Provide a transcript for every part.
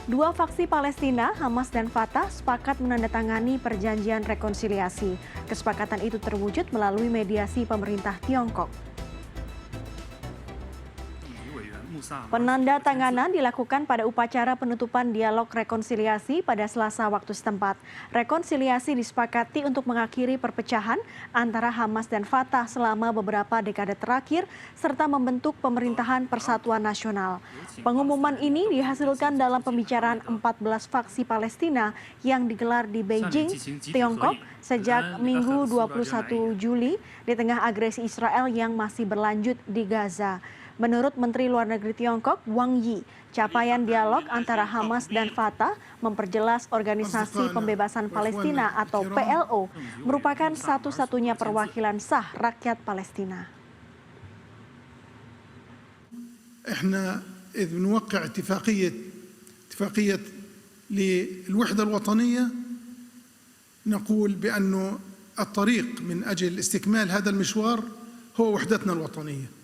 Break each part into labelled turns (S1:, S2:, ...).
S1: Dua faksi Palestina, Hamas dan Fatah, sepakat menandatangani perjanjian rekonsiliasi. Kesepakatan itu terwujud melalui mediasi pemerintah Tiongkok. Penandatanganan dilakukan pada upacara penutupan dialog rekonsiliasi pada Selasa waktu setempat. Rekonsiliasi disepakati untuk mengakhiri perpecahan antara Hamas dan Fatah selama beberapa dekade terakhir serta membentuk pemerintahan persatuan nasional. Pengumuman ini dihasilkan dalam pembicaraan 14 faksi Palestina yang digelar di Beijing, Tiongkok sejak Minggu 21 Juli di tengah agresi Israel yang masih berlanjut di Gaza. Menurut Menteri Luar Negeri Tiongkok, Wang Yi, capaian dialog antara Hamas dan Fatah memperjelas Organisasi Pembebasan Palestina atau PLO merupakan satu-satunya perwakilan sah rakyat Palestina.
S2: احنا إذ نوقع اتفاقية للوحدة الوطنية نقول بأنه الطريق من أجل استكمال هذا المشوار هو وحدتنا الوطنية.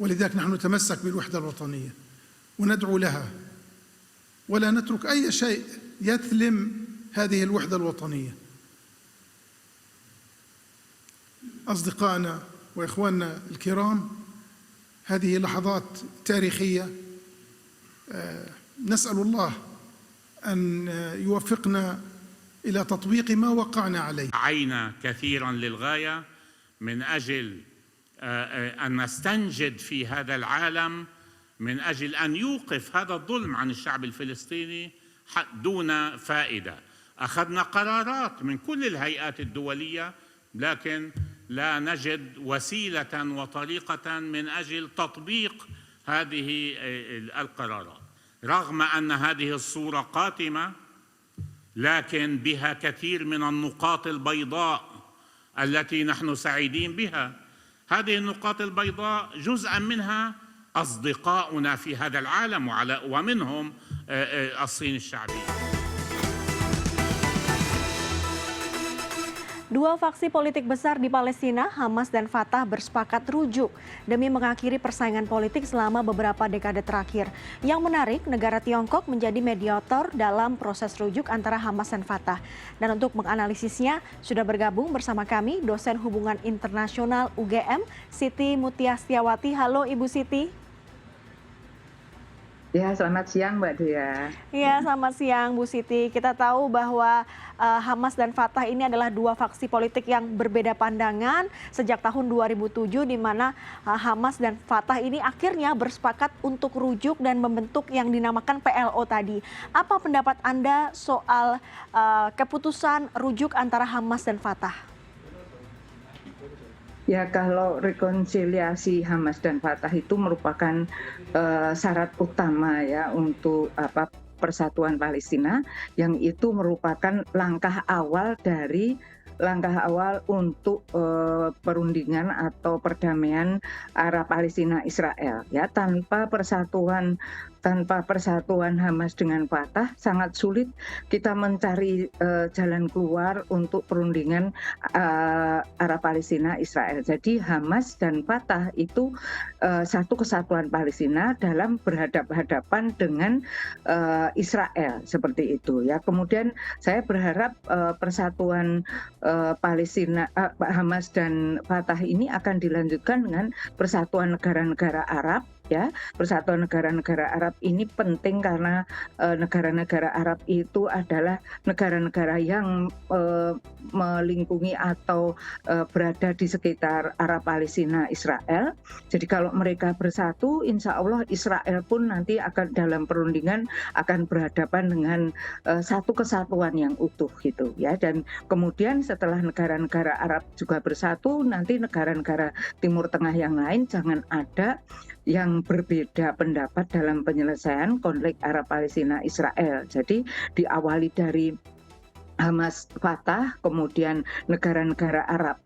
S2: ولذلك نحن نتمسك بالوحدة الوطنية وندعو لها ولا نترك أي شيء يثلم هذه الوحدة الوطنية. أصدقائنا وإخواننا الكرام، هذه لحظات تاريخية نسأل الله أن يوفقنا إلى تطبيق ما وقعنا عليه.
S3: عينا كثيرا للغاية من أجل أن نستنجد في هذا العالم من أجل أن يوقف هذا الظلم عن الشعب الفلسطيني دون فائدة. أخذنا قرارات من كل الهيئات الدولية لكن لا نجد وسيلة وطريقة من أجل تطبيق هذه القرارات، رغم أن هذه الصورة قاتمة لكن بها كثير من النقاط البيضاء التي نحن سعيدين بها. هذه النقاط البيضاء جزءا منها أصدقاؤنا في هذا العالم ومنهم الصين الشعبية.
S1: Dua faksi politik besar di Palestina, Hamas dan Fatah bersepakat rujuk demi mengakhiri persaingan politik selama beberapa dekade terakhir. Yang menarik, negara Tiongkok menjadi mediator dalam proses rujuk antara Hamas dan Fatah. Dan untuk menganalisisnya, sudah bergabung bersama kami dosen hubungan internasional UGM, Siti Mutiastiawati. Halo Ibu Siti.
S4: Ya, selamat siang Mbak Dea.
S1: Ya, selamat siang Bu Siti. Kita tahu bahwa Hamas dan Fatah ini adalah dua faksi politik yang berbeda pandangan sejak tahun 2007 di mana Hamas dan Fatah ini akhirnya bersepakat untuk rujuk dan membentuk yang dinamakan PLO tadi. Apa pendapat Anda soal keputusan rujuk antara Hamas dan Fatah?
S4: Ya, kalau rekonsiliasi Hamas dan Fatah itu merupakan syarat utama ya untuk persatuan Palestina, yang itu merupakan langkah awal untuk perundingan atau perdamaian antara Palestina Israel ya. Tanpa persatuan Hamas dengan Fatah sangat sulit kita mencari jalan keluar untuk perundingan antara Palestina Israel. Jadi Hamas dan Fatah itu satu kesatuan Palestina dalam berhadapan-hadapan dengan Israel seperti itu ya. Kemudian saya berharap persatuan Palestina, Hamas dan Fatah ini akan dilanjutkan dengan persatuan negara-negara Arab. Ya, persatuan negara-negara Arab ini penting karena negara-negara Arab itu adalah negara-negara yang melingkungi atau berada di sekitar Arab Palestina Israel. Jadi kalau mereka bersatu, insya Allah Israel pun nanti akan dalam perundingan akan berhadapan dengan satu kesatuan yang utuh gitu ya. Dan kemudian setelah negara-negara Arab juga bersatu, nanti negara-negara Timur Tengah yang lain jangan ada yang berbeda pendapat dalam penyelesaian konflik Arab Palestina Israel. Jadi diawali dari Hamas Fatah, kemudian negara-negara Arab.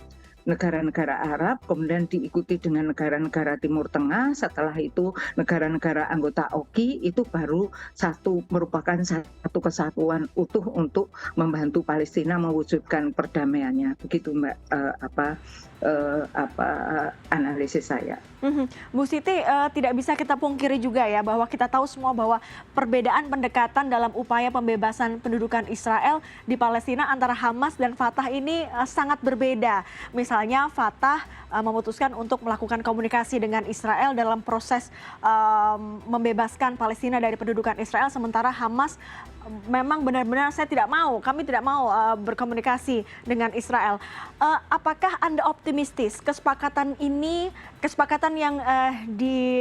S4: negara-negara Arab, kemudian diikuti dengan negara-negara Timur Tengah, setelah itu negara-negara anggota OKI, itu baru merupakan satu kesatuan utuh untuk membantu Palestina mewujudkan perdamaiannya. Begitu Mbak, analisis saya.
S1: Bu Siti, tidak bisa kita pungkiri juga ya bahwa kita tahu semua bahwa perbedaan pendekatan dalam upaya pembebasan pendudukan Israel di Palestina antara Hamas dan Fatah ini sangat berbeda. Misalnya Fatah memutuskan untuk melakukan komunikasi dengan Israel dalam proses membebaskan Palestina dari pendudukan Israel, sementara Hamas memang benar-benar kami tidak mau berkomunikasi dengan Israel. Apakah Anda optimistis kesepakatan yang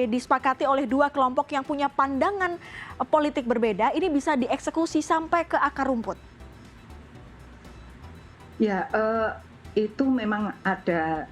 S1: disepakati oleh dua kelompok yang punya pandangan politik berbeda ini bisa dieksekusi sampai ke akar rumput?
S4: Ya, itu memang ada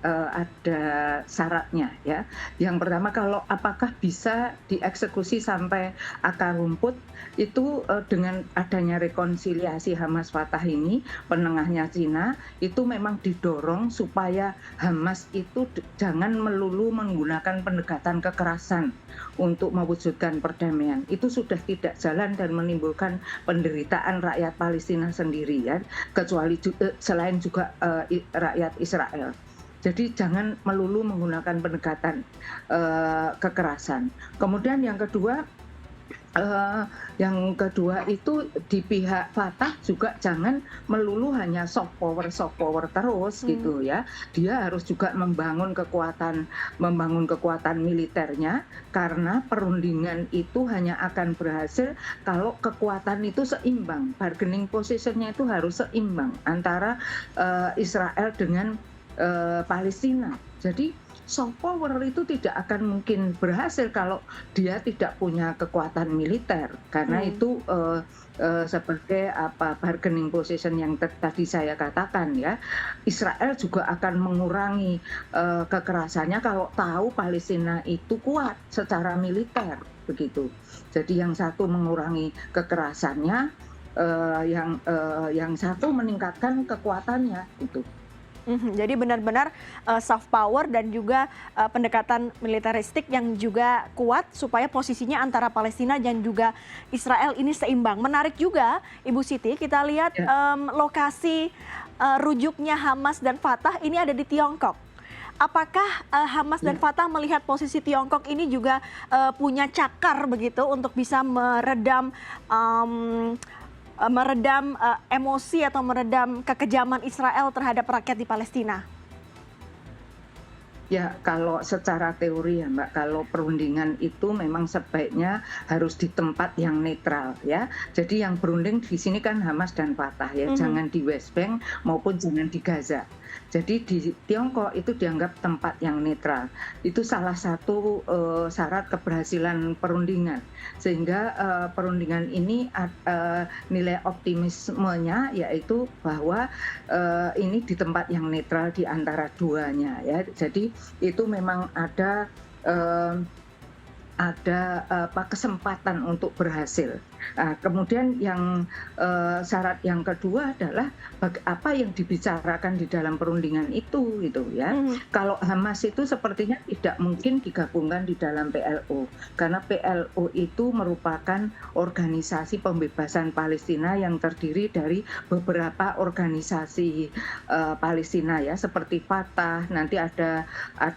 S4: syaratnya ya. Yang pertama, kalau apakah bisa dieksekusi sampai akar rumput, itu dengan adanya rekonsiliasi Hamas Fatah ini, penengahnya Cina, itu memang didorong supaya Hamas itu jangan melulu menggunakan pendekatan kekerasan untuk mewujudkan perdamaian. Itu sudah tidak jalan dan menimbulkan penderitaan rakyat Palestina sendiri ya, kecuali selain juga rakyat Israel. Jadi jangan melulu menggunakan pendekatan kekerasan. Kemudian yang kedua itu di pihak Fatah juga jangan melulu hanya soft power terus gitu ya. Dia harus juga membangun kekuatan militernya, karena perundingan itu hanya akan berhasil kalau kekuatan itu seimbang. Bargaining positionnya itu harus seimbang antara Israel dengan Palestina. Jadi soft power itu tidak akan mungkin berhasil kalau dia tidak punya kekuatan militer, karena itu sebagai bargaining position yang tadi saya katakan ya. Israel juga akan mengurangi kekerasannya kalau tahu Palestina itu kuat secara militer begitu. Jadi yang satu mengurangi kekerasannya, yang satu meningkatkan kekuatannya itu.
S1: Jadi benar-benar soft power dan juga pendekatan militeristik yang juga kuat supaya posisinya antara Palestina dan juga Israel ini seimbang. Menarik juga Ibu Siti, kita lihat lokasi rujuknya Hamas dan Fatah ini ada di Tiongkok. Apakah Hamas dan Fatah melihat posisi Tiongkok ini juga punya cakar begitu untuk bisa meredam emosi atau meredam kekejaman Israel terhadap rakyat di Palestina?
S4: Ya, kalau secara teori ya Mbak, kalau perundingan itu memang sebaiknya harus di tempat yang netral ya. Jadi yang berunding di sini kan Hamas dan Fatah ya, jangan di West Bank maupun jangan di Gaza. Jadi di Tiongkok itu dianggap tempat yang netral. Itu salah satu syarat keberhasilan perundingan. Sehingga perundingan ini nilai optimismenya yaitu bahwa ini di tempat yang netral di antara duanya ya. Jadi itu memang ada kesempatan untuk berhasil. Kemudian yang syarat yang kedua adalah apa yang dibicarakan di dalam perundingan itu gitu ya. Kalau Hamas itu sepertinya tidak mungkin digabungkan di dalam PLO, karena PLO itu merupakan organisasi pembebasan Palestina yang terdiri dari beberapa organisasi Palestina ya, seperti Fatah, nanti ada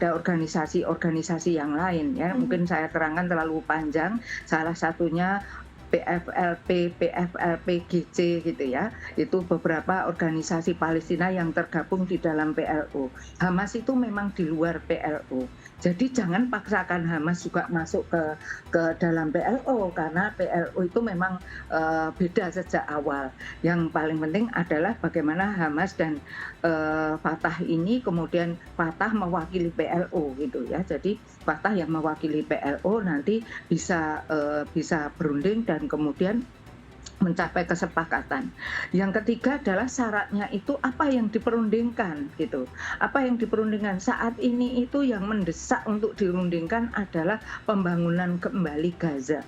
S4: organisasi-organisasi yang lain ya. Mungkin saya terangkan terlalu panjang. Salah satunya PFLP, PFLP-GC gitu ya. Itu beberapa organisasi Palestina yang tergabung di dalam PLO. Hamas itu memang di luar PLO. Jadi jangan paksakan Hamas juga masuk ke dalam PLO, karena PLO itu memang beda sejak awal. Yang paling penting adalah bagaimana Hamas dan Fatah ini, kemudian Fatah mewakili PLO gitu ya. Jadi Fatah yang mewakili PLO nanti bisa berunding dan kemudian mencapai kesepakatan. Yang ketiga adalah syaratnya itu apa yang diperundingkan gitu. Apa yang diperundingkan saat ini itu yang mendesak untuk dirundingkan adalah pembangunan kembali Gaza.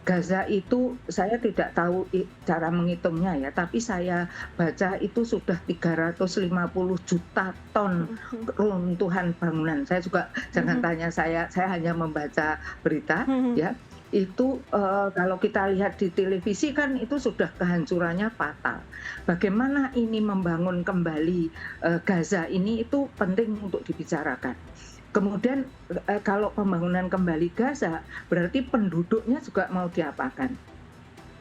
S4: Gaza itu saya tidak tahu cara menghitungnya ya, tapi saya baca itu sudah 350 juta ton runtuhan bangunan. Saya juga jangan tanya saya hanya membaca berita ya. Itu kalau kita lihat di televisi kan itu sudah kehancurannya fatal. Bagaimana ini membangun kembali Gaza ini itu penting untuk dibicarakan. Kemudian kalau pembangunan kembali Gaza berarti penduduknya juga mau diapakan.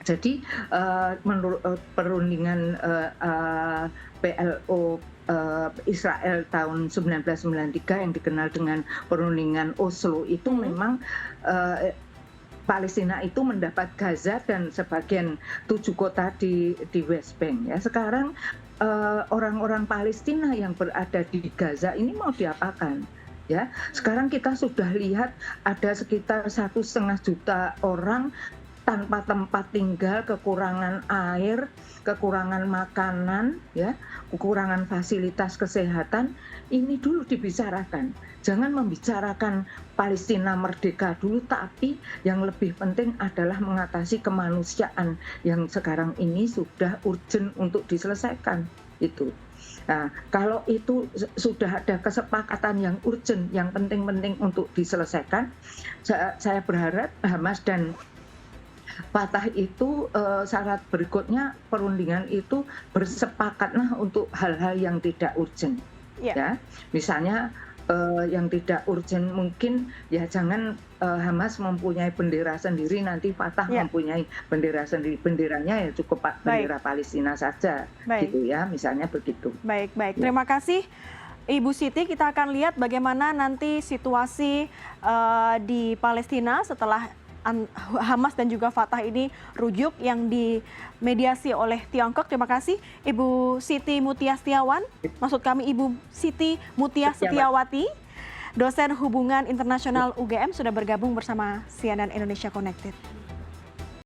S4: Jadi menurut perundingan PLO Israel tahun 1993 yang dikenal dengan perundingan Oslo itu memang Palestina itu mendapat Gaza dan sebagian 7 kota di West Bank. Ya, sekarang orang-orang Palestina yang berada di Gaza ini mau diapakan? Ya, sekarang kita sudah lihat ada sekitar 1,5 juta orang tanpa tempat tinggal, kekurangan air, kekurangan makanan, ya, kekurangan fasilitas kesehatan. Ini dulu dibicarakan. Jangan membicarakan Palestina merdeka dulu, tapi yang lebih penting adalah mengatasi kemanusiaan yang sekarang ini sudah urgent untuk diselesaikan itu. Nah, kalau itu sudah ada kesepakatan yang urgent, yang penting-penting untuk diselesaikan, saya berharap Hamas dan Fatah itu syarat berikutnya perundingan itu bersepakatlah untuk hal-hal yang tidak urgent. Ya, misalnya yang tidak urgent mungkin ya jangan Hamas mempunyai bendera sendiri, nanti Fatah mempunyai bendera sendiri. Benderanya ya cukup bendera Palestina saja, gitu ya, misalnya begitu.
S1: Baik. Terima kasih Ibu Siti. Kita akan lihat bagaimana nanti situasi di Palestina setelah Hamas dan juga Fatah ini rujuk yang dimediasi oleh Tiongkok. Terima kasih Ibu Siti Mutia Setiawan, maksud kami Ibu Siti Mutia Setiawati, dosen Hubungan Internasional UGM, sudah bergabung bersama CNN Indonesia Connected.